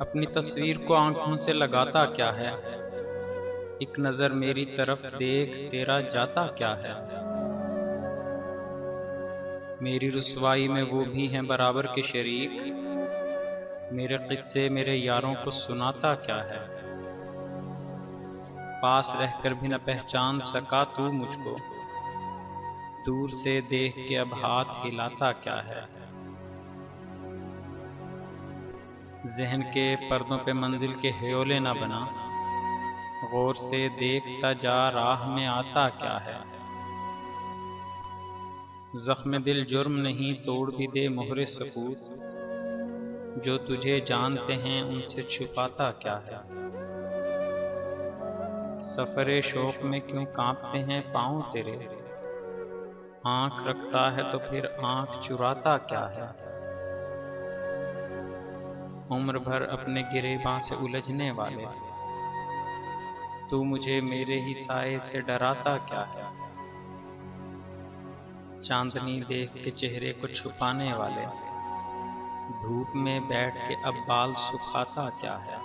अपनी तस्वीर को आंखों से लगाता क्या है। एक नजर मेरी तरफ देख, तेरा जाता क्या है। मेरी रुसवाई में वो भी हैं बराबर के शरीक, मेरे किस्से मेरे यारों को सुनाता क्या है। पास रहकर भी न पहचान सका तू मुझको, दूर से देख के अब हाथ हिलाता क्या है। ज़हन के पर्दों पे मंजिल के ह्योले न बना, गौर से देखता जा राह में आता क्या है। ज़ख्म दिल जुर्म नहीं, तोड़ भी दे मोहरे सकूत, जो तुझे जानते हैं उनसे छुपाता क्या है। सफरे शौक में क्यों कांपते हैं पाँव तेरे, आँख रखता है तो फिर आँख चुराता क्या है। उम्र भर अपने गिरेबां से उलझने वाले, तू मुझे मेरे ही साए से डराता क्या है। चांदनी देख के चेहरे को छुपाने वाले, धूप में बैठ के अब बाल सुखाता क्या है।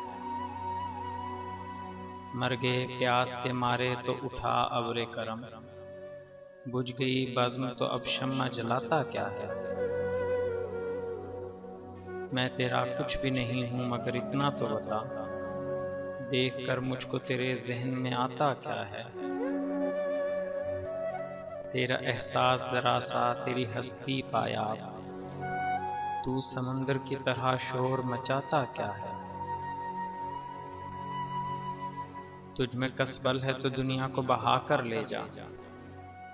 मर गए प्यास के मारे तो उठा अब्रे करम, बुझ गई बज़्म तो अब शम्मा जलाता क्या है। मैं तेरा कुछ भी नहीं हूँ मगर इतना तो बता, देख कर मुझको तेरे ज़हन में आता क्या है। तेरा एहसास जरा सा, तेरी हस्ती पायाब, तू समंदर की तरह शोर मचाता क्या है। तुझ में कसबल है तो दुनिया को बहा कर ले जा,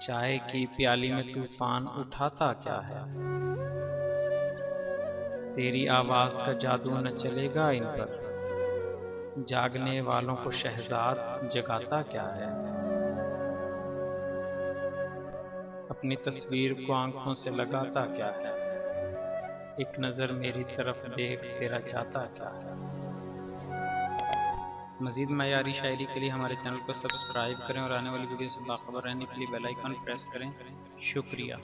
चाय की प्याली में तूफान उठाता क्या है। तेरी आवाज का जादू न चलेगा इन पर, जागने वालों को शहजाद जगाता क्या है। अपनी तस्वीर को आंखों से लगाता क्या है, एक नज़र मेरी तरफ देख तेरा जाता क्या है। मज़ीद मयारी शायरी के लिए हमारे चैनल को सब्सक्राइब करें और आने वाली वीडियो से बाखबर रहने के लिए बेल आइकन प्रेस करें। शुक्रिया।